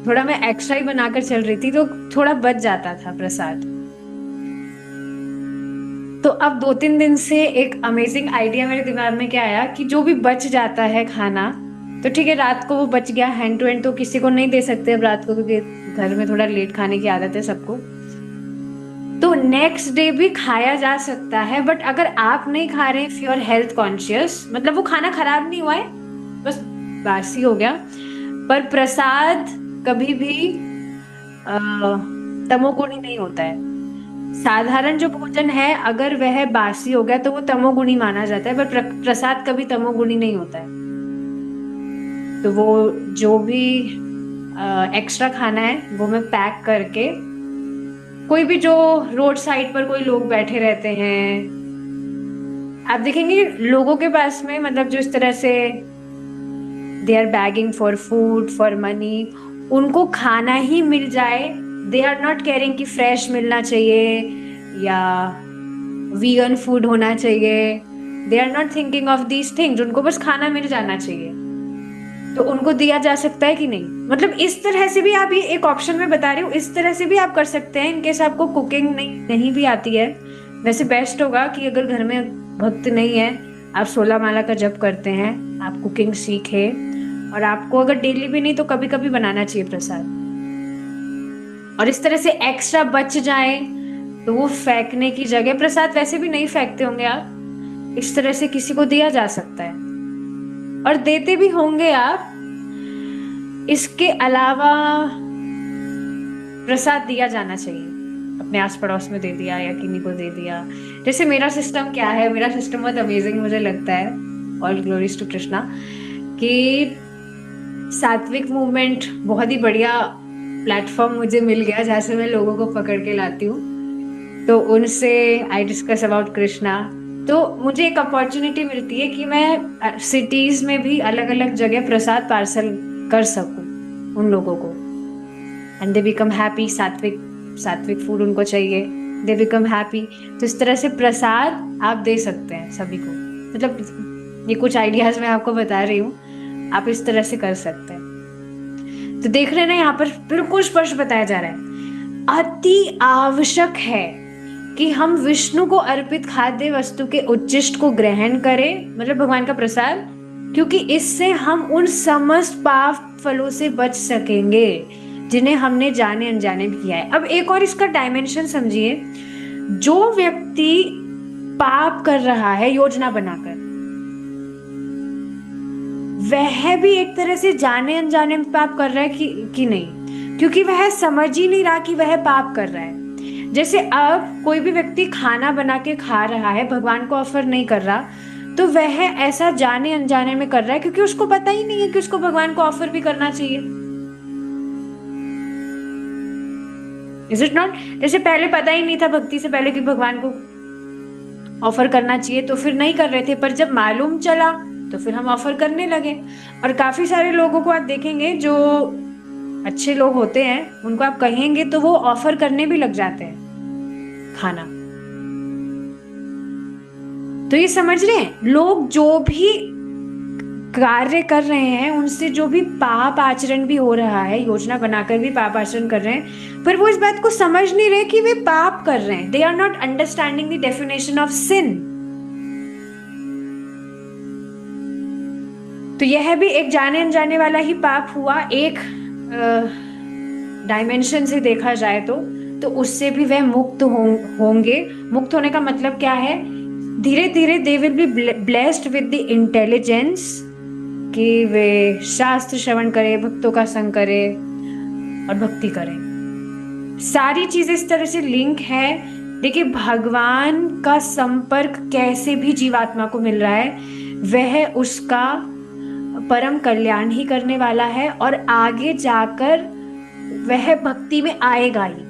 थोड़ा मैं एक्स्ट्रा ही बनाकर चल रही थी, तो थोड़ा बच जाता था प्रसाद। तो अब 2-3 दिन से एक अमेजिंग आइडिया मेरे दिमाग में क्या आया, कि जो भी बच जाता है खाना, तो ठीक है रात को वो बच गया, हैंड टू हैंड तो किसी को नहीं दे सकते अब रात को, क्योंकि घर में थोड़ा लेट खाने की आदत है सबको, तो नेक्स्ट डे भी खाया जा सकता है। बट अगर आप नहीं खा रहे, if you are health conscious, मतलब वो खाना खराब नहीं हुआ है, बस बासी हो गया, पर प्रसाद कभी भी तमोगुणी नहीं होता है। साधारण जो भोजन है अगर वह बासी हो गया तो वो तमोगुणी माना जाता है, पर प्रसाद कभी तमोगुणी नहीं होता है। तो वो जो भी एक्स्ट्रा खाना है वो मैं पैक करके, कोई भी जो रोड साइड पर कोई लोग बैठे रहते हैं, आप देखेंगे लोगों के पास में, मतलब जो इस तरह से they are begging for food for money, उनको खाना ही मिल जाए, दे आर नॉट केयरिंग कि फ्रेश मिलना चाहिए या वीगन फूड होना चाहिए, they are not thinking of these things, उनको बस खाना मिल जाना चाहिए, तो उनको दिया जा सकता है कि नहीं। मतलब इस तरह से भी आप, ये एक ऑप्शन में बता रही हूँ, इस तरह से भी आप कर सकते हैं, इनकेस आपको कुकिंग नहीं भी आती है। वैसे बेस्ट होगा कि अगर घर में भक्त नहीं है, आप 16 माला का जप करते हैं, आप कुकिंग सीखे, और आपको अगर डेली भी नहीं तो कभी कभी बनाना चाहिए प्रसाद, और इस तरह से एक्स्ट्रा बच जाए तो वो फेंकने की जगह, प्रसाद वैसे भी नहीं फेंकते होंगे आप, इस तरह से किसी को दिया जा सकता है, और देते भी होंगे आप। इसके अलावा प्रसाद दिया जाना चाहिए, अपने आस पड़ोस में दे दिया या किन्हीं को दे दिया। जैसे मेरा सिस्टम क्या है, मेरा सिस्टम बहुत अमेजिंग मुझे लगता है, ऑल ग्लोरीज टू कृष्णा, कि सात्विक मूवमेंट बहुत ही बढ़िया प्लेटफॉर्म मुझे मिल गया, जहाँ से मैं लोगों को पकड़ के लाती हूँ, तो उनसे आई डिस्कस अबाउट कृष्णा, तो मुझे एक अपॉर्चुनिटी मिलती है कि मैं सिटीज में भी अलग अलग जगह प्रसाद पार्सल कर सकूं उन लोगों को, एंड दे बिकम हैप्पी। सात्विक फूड उनको चाहिए, दे बिकम हैप्पी। तो इस तरह से प्रसाद आप दे सकते हैं सभी को, मतलब ये कुछ आइडियाज मैं आपको बता रही हूँ, आप इस तरह से कर सकते हैं। तो देख रहे हैं ना, यहाँ पर बिल्कुल स्पष्ट बताया जा रहा है, अति आवश्यक है कि हम विष्णु को अर्पित खाद्य वस्तु के उच्चिष्ट को ग्रहण करें, मतलब भगवान का प्रसाद, क्योंकि इससे हम उन समस्त पाप फलों से बच सकेंगे जिन्हें हमने जाने अनजाने भी किया है। अब एक और इसका डायमेंशन समझिए, जो व्यक्ति पाप कर रहा है योजना बनाकर, वह भी एक तरह से जाने अनजाने में पाप कर रहा है कि नहीं, क्योंकि वह समझ ही नहीं रहा कि वह पाप कर रहा है। जैसे अब कोई भी व्यक्ति खाना बना के खा रहा है, भगवान को ऑफर नहीं कर रहा, तो वह ऐसा जाने अनजाने में कर रहा है क्योंकि उसको पता ही नहीं है कि उसको भगवान को ऑफर भी करना चाहिए। Is it not? जैसे पहले पता ही नहीं था भक्ति से पहले कि भगवान को ऑफर करना चाहिए, तो फिर नहीं कर रहे थे, पर जब मालूम चला तो फिर हम ऑफर करने लगे। और काफी सारे लोगों को आप देखेंगे जो अच्छे लोग होते हैं, उनको आप कहेंगे तो वो ऑफर करने भी लग जाते हैं खाना। तो ये समझ रहे हैं, लोग जो भी कार्य कर रहे हैं उनसे जो भी पाप आचरण भी हो रहा है, योजना बनाकर भी पाप आचरण कर रहे हैं, पर वो इस बात को समझ नहीं रहे कि वे पाप कर रहे हैं। They are not understanding the definition of sin. तो यह भी एक जाने अनजाने वाला ही पाप हुआ, एक डायमेंशन से देखा जाए तो उससे भी वह मुक्त होंगे। मुक्त होने का मतलब क्या है? धीरे धीरे they will be blessed with the intelligence कि वे शास्त्र श्रवण करे, भक्तों का संग करे और भक्ति करे। सारी चीजें इस तरह से लिंक है। देखिए, भगवान का संपर्क कैसे भी जीवात्मा को मिल रहा है, वह उसका परम कल्याण ही करने वाला है और आगे जाकर वह भक्ति में आएगा ही।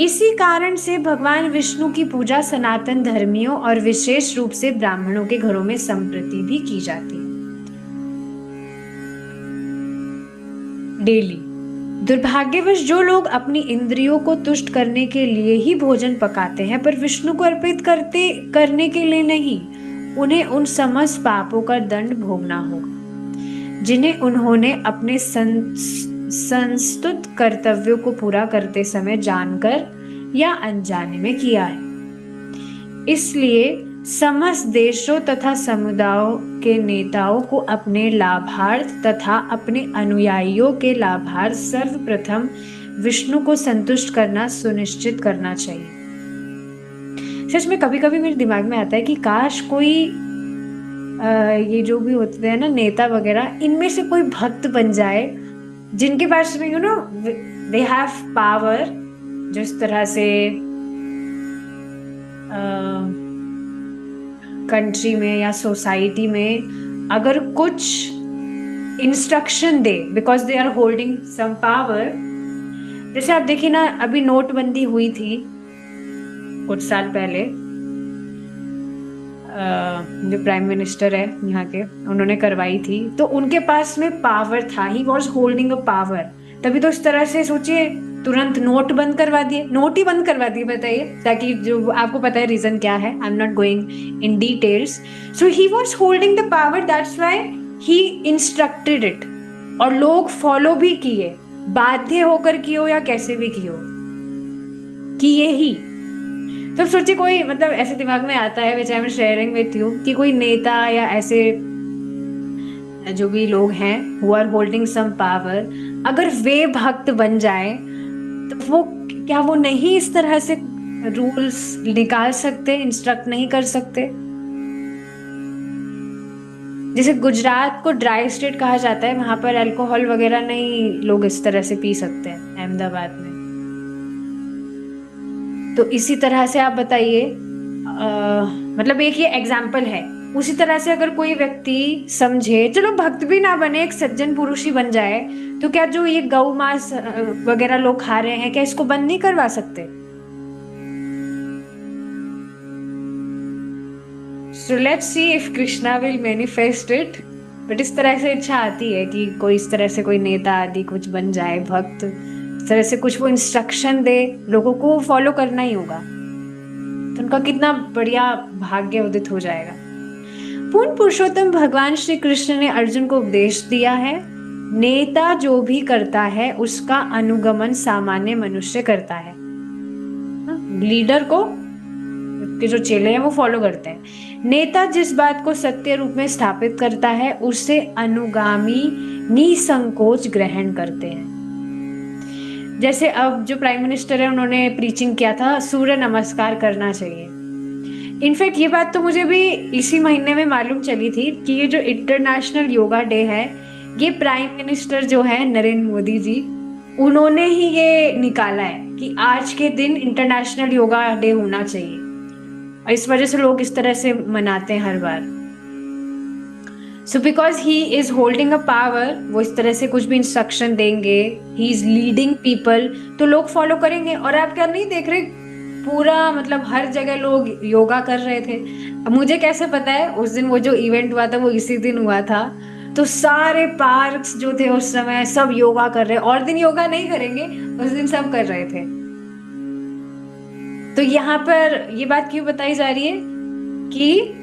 इसी कारण से भगवान विष्णु की पूजा सनातन धर्मियों और विशेष रूप से ब्राह्मणों के घरों में संप्रति भी की जाती है, डेली। दुर्भाग्यवश जो लोग अपनी इंद्रियों को तुष्ट करने के लिए ही भोजन पकाते हैं पर विष्णु को अर्पित करने के लिए नहीं, उन्हें उन समस्त पापों का दंड भोगना होगा जिन्हें उन्होंने अपने संस्तुत कर्तव्यों को पूरा करते समय जानकर या अनजाने में किया है। इसलिए समस्त देशों तथा समुदायों के नेताओं को अपने लाभार्थ तथा अपने अनुयायियों के लाभार्थ सर्वप्रथम विष्णु को संतुष्ट करना सुनिश्चित करना चाहिए। सच में कभी कभी मेरे दिमाग में आता है कि काश कोई ये जो भी होते हैं ना नेता वगैरह, इनमें से कोई भक्त बन जाए जिनके पास में दे हैव पावर, जिस तरह से कंट्री में या सोसाइटी में अगर कुछ इंस्ट्रक्शन दे because they are holding some power. जैसे आप देखिए ना, अभी नोटबंदी हुई थी कुछ साल पहले, जो प्राइम मिनिस्टर है यहाँ के, उन्होंने करवाई थी, तो उनके पास में पावर था, he was holding a power. तभी तो इस तरह से सोचिए, तुरंत नोट बंद करवा दिए, नोट ही बंद करवा दिए, बताइए, ताकि जो आपको पता है रीजन क्या है, I am not going in details. So he was holding the power, that's why he instructed it, और लोग फॉलो भी किए, बाध्य होकर किए या कैसे भी किए ही। तो सोचिए कोई, मतलब ऐसे दिमाग में आता है, which I am sharing with you, कि कोई नेता या ऐसे जो भी लोग हैं who are holding some power, अगर वे भक्त बन जाए तो वो क्या वो नहीं इस तरह से रूल्स निकाल सकते, इंस्ट्रक्ट नहीं कर सकते? जैसे गुजरात को ड्राई स्टेट कहा जाता है, वहां पर अल्कोहल वगैरह नहीं लोग इस तरह से पी सकते हैं, अहमदाबाद में। तो इसी तरह से आप बताइए, मतलब एक ये एग्जाम्पल है। उसी तरह से अगर कोई व्यक्ति समझे, चलो भक्त भी ना बने, एक सज्जन पुरुष ही बन जाए, तो क्या जो ये गौ मांस वगैरह लोग खा रहे हैं, क्या इसको बंद नहीं करवा सकते? So let's see if Krishna will manifest it. But इस तरह से इच्छा आती है कि कोई इस तरह से कोई नेता आदि कुछ बन जाए, भक्त, इस तरह से कुछ वो इंस्ट्रक्शन दे, लोगों को फॉलो करना ही होगा, तो उनका कितना बढ़िया भाग्य उदित हो जाएगा। पूर्ण पुरुषोत्तम भगवान श्री कृष्ण ने अर्जुन को उपदेश दिया है, नेता जो भी करता है उसका अनुगमन सामान्य मनुष्य करता है। लीडर को के जो चेले हैं वो फॉलो करते हैं। नेता जिस बात को सत्य रूप में स्थापित करता है उसे अनुगामी निसंकोच ग्रहण करते हैं। जैसे अब जो प्राइम मिनिस्टर है, उन्होंने प्रीचिंग किया था सूर्य नमस्कार करना चाहिए। इनफैक्ट ये बात तो मुझे भी इसी महीने में मालूम चली थी कि ये जो इंटरनेशनल योगा डे है, ये प्राइम मिनिस्टर जो है नरेंद्र मोदी जी, उन्होंने ही ये निकाला है कि आज के दिन इंटरनेशनल योगा डे होना चाहिए, और इस वजह से लोग इस तरह से मनाते हैं हर बार। So because he is holding a power, वो इस तरह से कुछ भी इंस्ट्रक्शन देंगे, ही इज लीडिंग पीपल, तो लोग फॉलो करेंगे। और आप क्या नहीं देख रहे, पूरा मतलब हर जगह लोग योगा कर रहे थे। अब मुझे कैसे पता है, उस दिन वो जो इवेंट हुआ था वो इसी दिन हुआ था, तो सारे पार्क्स जो थे उस समय सब योगा कर रहे, और दिन योगा नहीं करेंगे, उस दिन सब कर रहे थे। तो यहाँ पर ये बात क्यों बताई जा रही है कि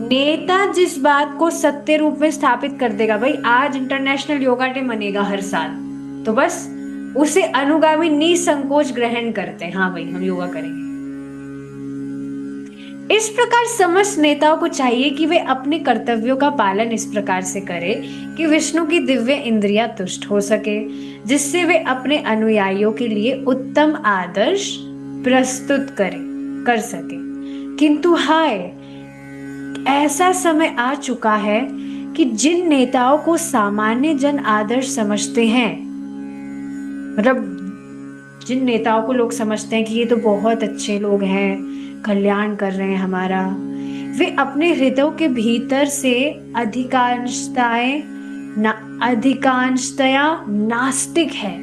नेता जिस बात को सत्य रूप में स्थापित कर देगा, भाई आज इंटरनेशनल योगा डे मनेगा हर साल, तो बस उसे अनुगामी निसंकोच ग्रहण करते हैं, हाँ भाई हम योगा करेंगे। इस प्रकार समस्त नेताओं को चाहिए कि वे अपने कर्तव्यों का पालन इस प्रकार से करें कि विष्णु की दिव्य इंद्रियां तुष्ट हो सके, जिससे वे अपने अनुयायियों के लिए उत्तम आदर्श प्रस्तुत कर सके। किंतु हाय, ऐसा समय आ चुका है कि जिन नेताओं को सामान्य जन आदर्श समझते हैं, मतलब जिन नेताओं को लोग समझते हैं कि ये तो बहुत अच्छे लोग हैं, कल्याण कर रहे हैं हमारा, वे अपने हृदयों के भीतर से अधिकांशतया नास्तिक है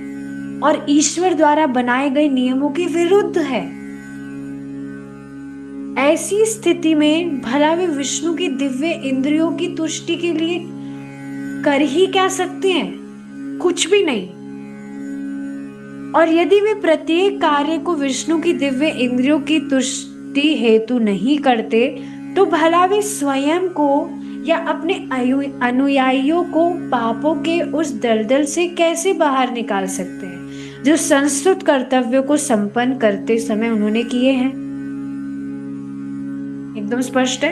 और ईश्वर द्वारा बनाए गए नियमों के विरुद्ध है। ऐसी स्थिति में भला वे विष्णु की दिव्य इंद्रियों की तुष्टि के लिए कर ही क्या सकते हैं? कुछ भी नहीं। और यदि वे प्रत्येक कार्य को विष्णु की दिव्य इंद्रियों की तुष्टि हेतु नहीं करते, तो भला वे स्वयं को या अपने अनुयायियों को पापों के उस दलदल से कैसे बाहर निकाल सकते हैं जो संस्तुत कर्तव्यों को संपन्न करते समय उन्होंने किए हैं? एकदम स्पष्ट है।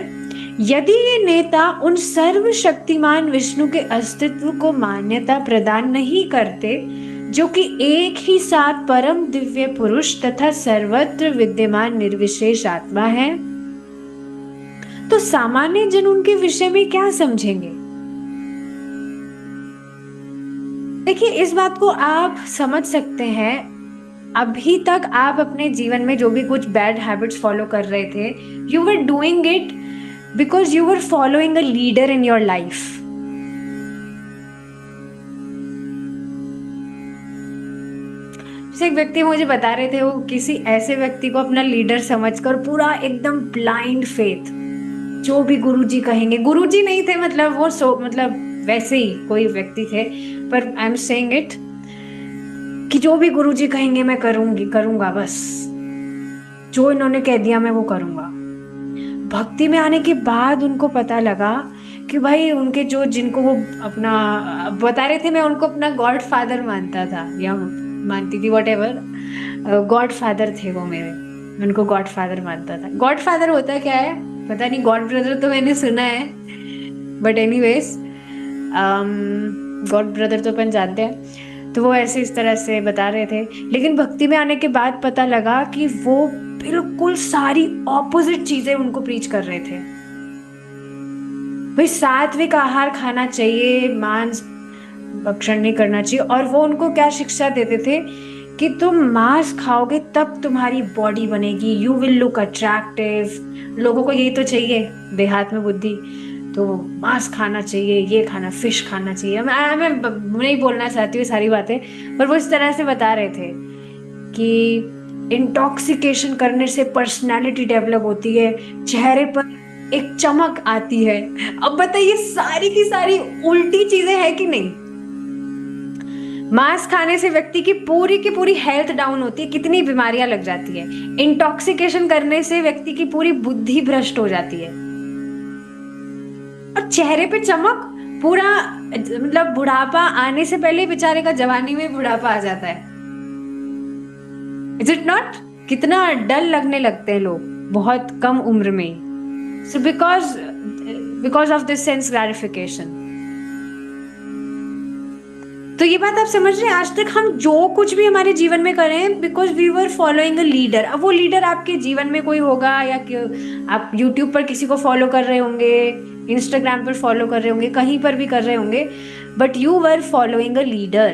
यदि ये नेता उन सर्वशक्तिमान विष्णु के अस्तित्व को मान्यता प्रदान नहीं करते, जो कि एक ही साथ परम दिव्य पुरुष तथा सर्वत्र विद्यमान निर्विशेष आत्मा है, तो सामान्य जन उनके विषय में क्या समझेंगे? देखिए, इस बात को आप समझ सकते हैं। अभी तक आप अपने जीवन में जो भी कुछ बैड हैबिट्स फॉलो कर रहे थे, you were doing it because you were following a leader in your life. एक व्यक्ति मुझे बता रहे थे, वो किसी ऐसे व्यक्ति को अपना लीडर समझकर पूरा एकदम ब्लाइंड फेथ, जो भी गुरुजी कहेंगे, गुरुजी नहीं थे मतलब वो मतलब वैसे ही कोई व्यक्ति थे, पर आई एम सेइंग इट कि जो भी गुरुजी कहेंगे मैं करूंगा, बस जो इन्होंने कह दिया मैं वो करूंगा। भक्ति में आने के बाद उनको पता लगा कि भाई उनके जो जिनको वो अपना बता रहे थे, मैं उनको अपना गॉड फादर मानता था या मानती थी, व्हाटएवर, गॉड फादर थे वो मेरे, उनको गॉड फादर मानता था। गॉड फादर होता क्या है पता नहीं, गॉड ब्रदर तो मैंने सुना है, बट एनीवेज गॉड ब्रदर तो अपन जानते हैं। तो वो ऐसे इस तरह से बता रहे थे, लेकिन भक्ति में आने के बाद पता लगा कि वो बिल्कुल सारी ऑपोजिट चीजें उनको प्रीच कर रहे थे। भाई सात्विक आहार खाना चाहिए, मांस भक्षण नहीं करना चाहिए, और वो उनको क्या शिक्षा देते थे कि तुम मांस खाओगे तब तुम्हारी बॉडी बनेगी, यू विल लुक अट्रैक्टिव। लोगों को यही तो चाहिए, देहात में बुद्धि, तो मांस खाना चाहिए, ये खाना, फिश खाना चाहिए। मैं नहीं बोलना चाहती हूँ सारी बातें, पर वो इस तरह से बता रहे थे कि इंटॉक्सिकेशन करने से पर्सनालिटी डेवलप होती है, चेहरे पर एक चमक आती है। अब बताइए सारी की सारी उल्टी चीजें हैं कि नहीं? मांस खाने से व्यक्ति की पूरी हेल्थ डाउन होती है, कितनी बीमारियां लग जाती है। इंटॉक्सिकेशन करने से व्यक्ति की पूरी बुद्धि भ्रष्ट हो जाती है, और चेहरे पे चमक, पूरा मतलब बुढ़ापा आने से पहले बेचारे का जवानी में बुढ़ापा आ जाता है। Is it not? कितना डल लगने लगते हैं लोग बहुत कम उम्र में। So because of this sense gratification. तो ये बात आप समझ रहे हैं, आज तक हम जो कुछ भी हमारे जीवन में करें because we were following a leader. अब वो लीडर आपके जीवन में कोई होगा, या आप यूट्यूब पर किसी को फॉलो कर रहे होंगे, इंस्टाग्राम पर फॉलो कर रहे होंगे, कहीं पर भी कर रहे होंगे, but you were following a leader.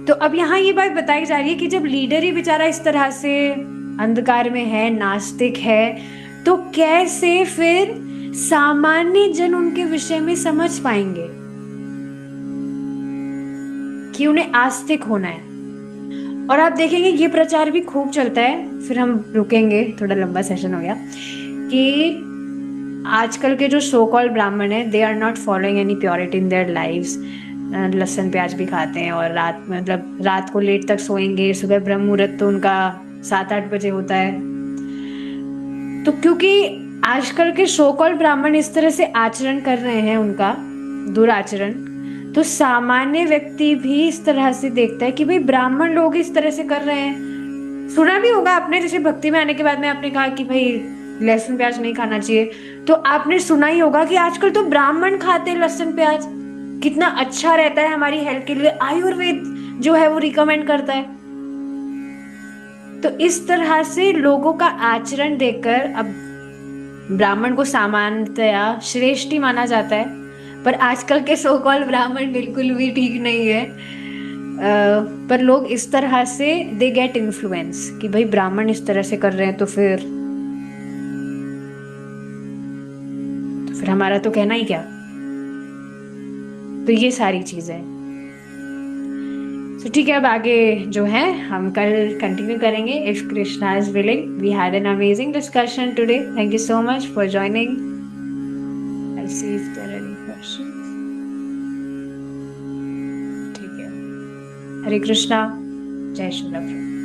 तो अब यहाँ ये बात बताई जा रही है कि जब लीडर ही बेचारा इस तरह से अंधकार में है, नास्तिक है, तो कैसे फिर सामान्य जन उनके विषय में समझ पाएंगे कि उन्हें आस्तिक होना है। और आप देखेंगे ये प्रचार भी खूब चलता है, फिर हम रुकेंगे, थोड़ा लंबा सेशन हो गया, कि आजकल के जो सो कॉल्ड ब्राह्मण है, they are not following any purity in their lives. लहसुन प्याज भी खाते हैं और रात को लेट तक सोएंगे, सुबह ब्रह्म मुहूर्त तो उनका 7-8 बजे होता है। तो क्योंकि आजकल के सो कॉल्ड ब्राह्मण इस तरह से आचरण कर रहे हैं, उनका दुराचरण, तो सामान्य व्यक्ति भी इस तरह से देखता है कि भाई ब्राह्मण लोग इस तरह से कर रहे हैं। सुना भी होगा आपने, जैसे भक्ति में आने के बाद में आपने कहा कि भाई लहसुन प्याज नहीं खाना चाहिए, तो आपने सुना ही होगा कि आजकल तो ब्राह्मण खाते हैं लहसुन प्याज, कितना अच्छा रहता है हमारी हेल्थ के लिए, आयुर्वेद जो है वो रिकमेंड करता है। तो इस तरह से लोगों का आचरण देखकर अब ब्राह्मण को सामान्यतया श्रेष्ठ ही माना जाता है, पर आजकल के सो कॉल्ड ब्राह्मण बिल्कुल भी ठीक नहीं है। पर लोग इस तरह से दे गेट इन्फ्लुएंस कि भाई ब्राह्मण इस तरह से कर रहे हैं, तो फिर हमारा तो कहना ही क्या। तो ये सारी चीजें, तो ठीक है, अब आगे जो है हम कल कंटिन्यू करेंगे if Krishna is willing. We had an amazing discussion today, thank you so much for joining. I see if there are any questions. ठीक है, हरे कृष्णा, जय श्री राम।